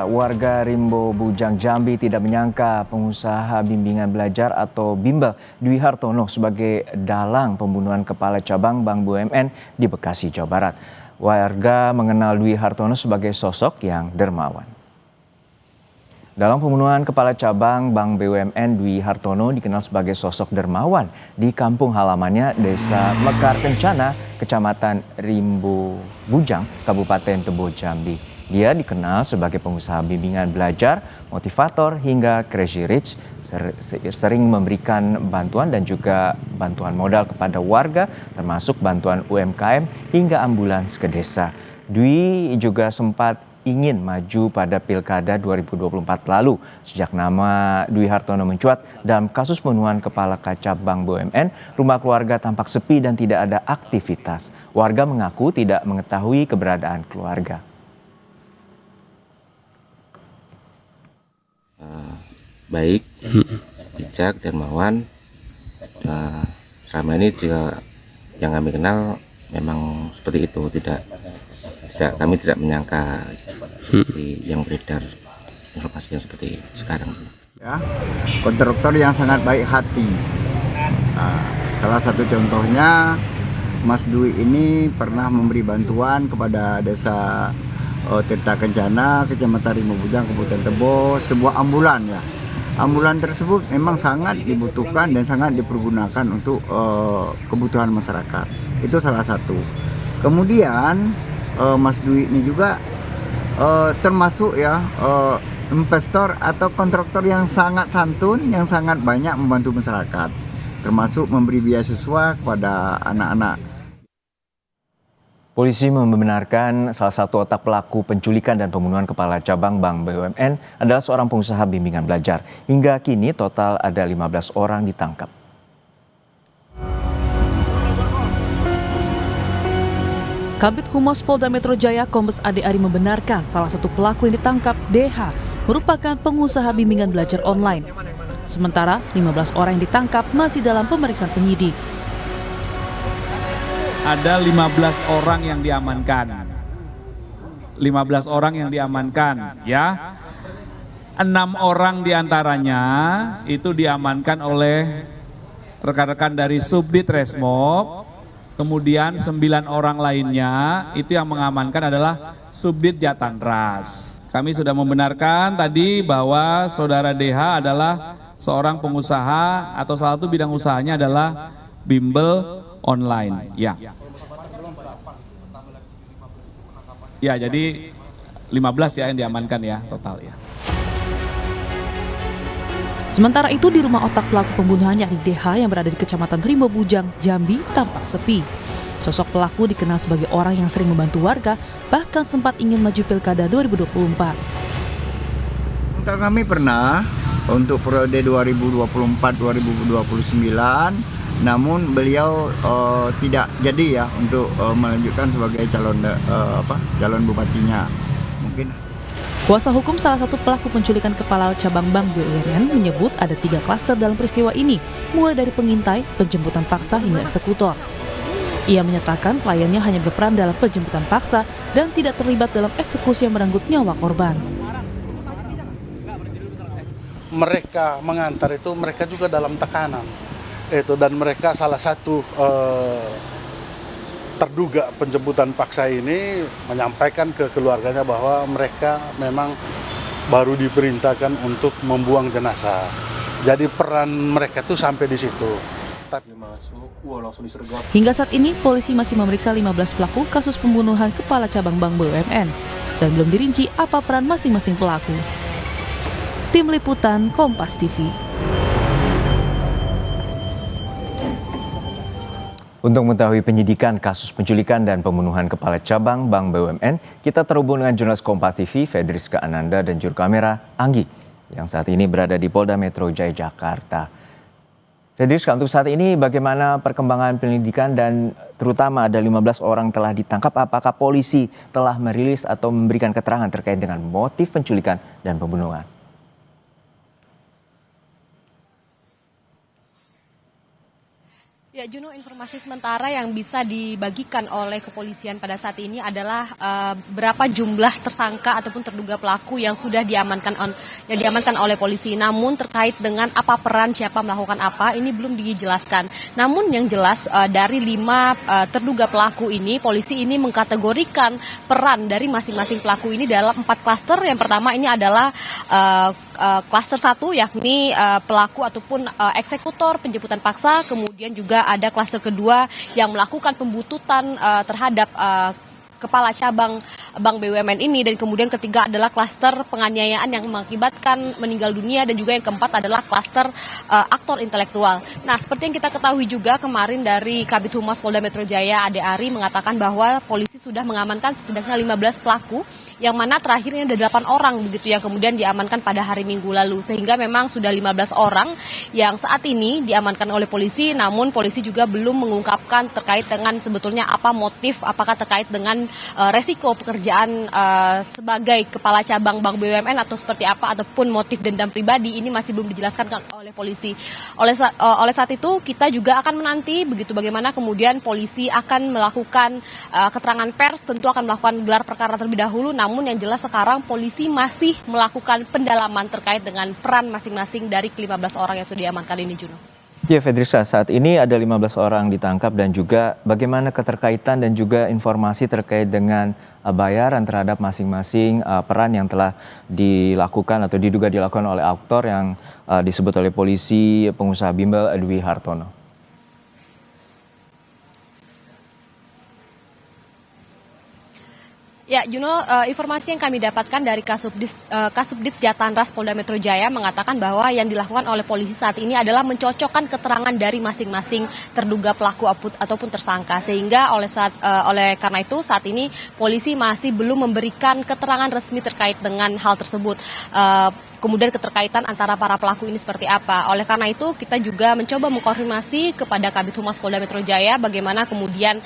Warga Rimbo Bujang, Jambi tidak menyangka pengusaha bimbingan belajar atau bimbel Dwi Hartono sebagai dalang pembunuhan kepala cabang Bank BUMN di Bekasi, Jawa Barat. Warga mengenal Dwi Hartono sebagai sosok yang dermawan. Dalam pembunuhan kepala cabang Bank BUMN, Dwi Hartono dikenal sebagai sosok dermawan di kampung halamannya Desa Mekar Kencana, Kecamatan Rimbo Bujang, Kabupaten Tebo, Jambi. Dia dikenal sebagai pengusaha bimbingan belajar, motivator hingga crazy rich, sering memberikan bantuan dan juga bantuan modal kepada warga, termasuk bantuan UMKM hingga ambulans ke desa. Dwi juga sempat ingin maju pada Pilkada 2024 lalu. Sejak nama Dwi Hartono mencuat dalam kasus pembunuhan kepala cabang BUMN, rumah keluarga tampak sepi dan tidak ada aktivitas. Warga mengaku tidak mengetahui keberadaan keluarga. Baik, bijak, dermawan. Selama ini juga yang kami kenal memang seperti itu, kami tidak menyangka seperti yang beredar informasi yang seperti sekarang. Ya, kontraktor yang sangat baik hati. Salah satu contohnya, Mas Dwi ini pernah memberi bantuan kepada desa Tirta Kencana, Kecamatan Rimbo Bujang, Kabupaten Tebo, sebuah ambulan ya. Ambulan tersebut memang sangat dibutuhkan dan sangat dipergunakan untuk kebutuhan masyarakat. Itu salah satu. Kemudian Mas Dwi ini juga termasuk ya investor atau kontraktor yang sangat santun, yang sangat banyak membantu masyarakat, termasuk memberi beasiswa kepada anak-anak. Polisi membenarkan salah satu otak pelaku penculikan dan pembunuhan kepala cabang Bank BUMN adalah seorang pengusaha bimbingan belajar. Hingga kini total ada 15 orang ditangkap. Kabid Humas Polda Metro Jaya Kombes Ade Ari membenarkan salah satu pelaku yang ditangkap, DH, merupakan pengusaha bimbingan belajar online. Sementara 15 orang yang ditangkap masih dalam pemeriksaan penyidik. Ada 15 orang yang diamankan. 15 orang yang diamankan ya. 6 orang diantaranya itu diamankan oleh rekan-rekan dari Subdit Resmob. Kemudian 9 orang lainnya itu yang mengamankan adalah Subdit Jatanras. Kami sudah membenarkan tadi bahwa saudara DH adalah seorang pengusaha atau salah satu bidang usahanya adalah bimbel online. Ya. Ya, jadi 15 ya yang diamankan ya total ya. Sementara itu di rumah otak pelaku pembunuhan yakni DH yang berada di Kecamatan Rimbo Bujang, Jambi tampak sepi. Sosok pelaku dikenal sebagai orang yang sering membantu warga, bahkan sempat ingin maju Pilkada 2024. Untuk kami pernah untuk periode 2024-2029, namun beliau tidak jadi ya untuk melanjutkan sebagai calon bupatinya. Mungkin. Kuasa hukum salah satu pelaku penculikan kepala cabang Bank BUMN menyebut ada 3 klaster dalam peristiwa ini, mulai dari pengintai, penjemputan paksa hingga eksekutor. Ia menyatakan kliennya hanya berperan dalam penjemputan paksa dan tidak terlibat dalam eksekusi yang merenggut nyawa korban. Mereka mengantar itu mereka juga dalam tekanan. Dan mereka salah satu terduga penjemputan paksa ini menyampaikan ke keluarganya bahwa mereka memang baru diperintahkan untuk membuang jenazah. Jadi peran mereka itu sampai di situ. Hingga saat ini polisi masih memeriksa 15 pelaku kasus pembunuhan kepala cabang Bank BUMN dan belum dirinci apa peran masing-masing pelaku. Tim Liputan Kompas TV. Untuk mengetahui penyidikan kasus penculikan dan pembunuhan kepala cabang Bank BUMN, kita terhubung dengan jurnalis Kompas TV, Fedriska Ananda, dan juru kamera Anggi, yang saat ini berada di Polda Metro Jaya, Jakarta. Fedriska, untuk saat ini bagaimana perkembangan penyelidikan dan terutama ada 15 orang telah ditangkap, apakah polisi telah merilis atau memberikan keterangan terkait dengan motif penculikan dan pembunuhan? Ya, Juno, informasi sementara yang bisa dibagikan oleh kepolisian pada saat ini adalah berapa jumlah tersangka ataupun terduga pelaku yang sudah diamankan oleh polisi. Namun terkait dengan apa peran, siapa melakukan apa, ini belum dijelaskan. Namun yang jelas dari 5 terduga pelaku ini, polisi ini mengkategorikan peran dari masing-masing pelaku ini dalam 4 klaster. Yang pertama ini adalah klaster 1, yakni pelaku ataupun eksekutor penjemputan paksa, kemudian juga ada klaster kedua yang melakukan pembuntutan terhadap kepala cabang Bank BUMN ini, dan kemudian ketiga adalah klaster penganiayaan yang mengakibatkan meninggal dunia, dan juga yang keempat adalah klaster aktor intelektual. Nah, seperti yang kita ketahui juga kemarin dari Kabid Humas Polda Metro Jaya Ade Ari mengatakan bahwa polisi sudah mengamankan setidaknya 15 pelaku, yang mana terakhirnya ada 8 orang begitu yang kemudian diamankan pada hari Minggu lalu, sehingga memang sudah 15 orang yang saat ini diamankan oleh polisi. Namun polisi juga belum mengungkapkan terkait dengan sebetulnya apa motif, apakah terkait dengan resiko pekerjaan sebagai kepala cabang Bank BUMN atau seperti apa, ataupun motif dendam pribadi, ini masih belum dijelaskan oleh polisi. Oleh saat itu kita juga akan menanti begitu bagaimana kemudian polisi akan melakukan keterangan pers, tentu akan melakukan gelar perkara terlebih dahulu. Namun yang jelas sekarang polisi masih melakukan pendalaman terkait dengan peran masing-masing dari ke-15 orang yang sudah diamankan ini, Juno. Ya, Fedrisha, saat ini ada 15 orang ditangkap, dan juga bagaimana keterkaitan dan juga informasi terkait dengan bayaran terhadap masing-masing peran yang telah dilakukan atau diduga dilakukan oleh aktor yang disebut oleh polisi pengusaha bimbel Dwi Hartono. Ya, Juno, informasi yang kami dapatkan dari Kasubdit Jatanras Polda Metro Jaya mengatakan bahwa yang dilakukan oleh polisi saat ini adalah mencocokkan keterangan dari masing-masing terduga pelaku ataupun tersangka, sehingga oleh karena itu saat ini polisi masih belum memberikan keterangan resmi terkait dengan hal tersebut. Kemudian keterkaitan antara para pelaku ini seperti apa. Oleh karena itu kita juga mencoba mengkonfirmasi kepada Kabid Humas Polda Metro Jaya bagaimana kemudian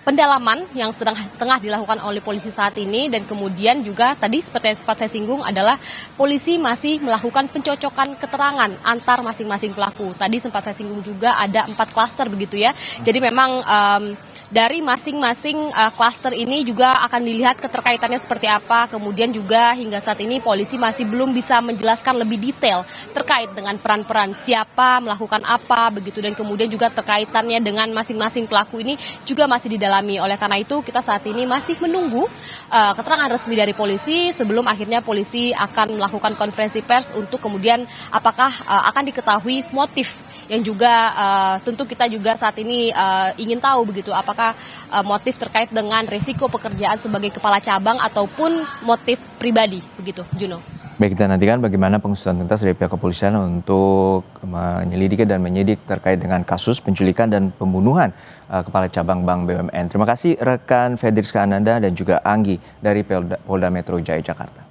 pendalaman yang tengah dilakukan oleh polisi saat ini, dan kemudian juga tadi seperti yang sempat saya singgung adalah polisi masih melakukan pencocokan keterangan antar masing-masing pelaku. Tadi sempat saya singgung juga ada 4 klaster begitu ya. Jadi memang dari masing-masing klaster ini juga akan dilihat keterkaitannya seperti apa. Kemudian juga hingga saat ini polisi masih belum bisa menjelaskan lebih detail terkait dengan peran-peran siapa melakukan apa begitu, dan kemudian juga terkaitannya dengan masing-masing pelaku ini juga masih didalami. Oleh karena itu kita saat ini masih menunggu keterangan resmi dari polisi sebelum akhirnya polisi akan melakukan konferensi pers untuk kemudian apakah akan diketahui motif yang juga tentu kita juga saat ini ingin tahu begitu, apakah motif terkait dengan risiko pekerjaan sebagai kepala cabang ataupun motif pribadi begitu, Juno. Baik, kita nantikan bagaimana pengusutan tuntas dari pihak kepolisian untuk menyelidiki dan menyidik terkait dengan kasus penculikan dan pembunuhan kepala cabang Bank BUMN. Terima kasih rekan Fedrisha Ananda dan juga Anggi dari Polda Metro Jaya Jakarta.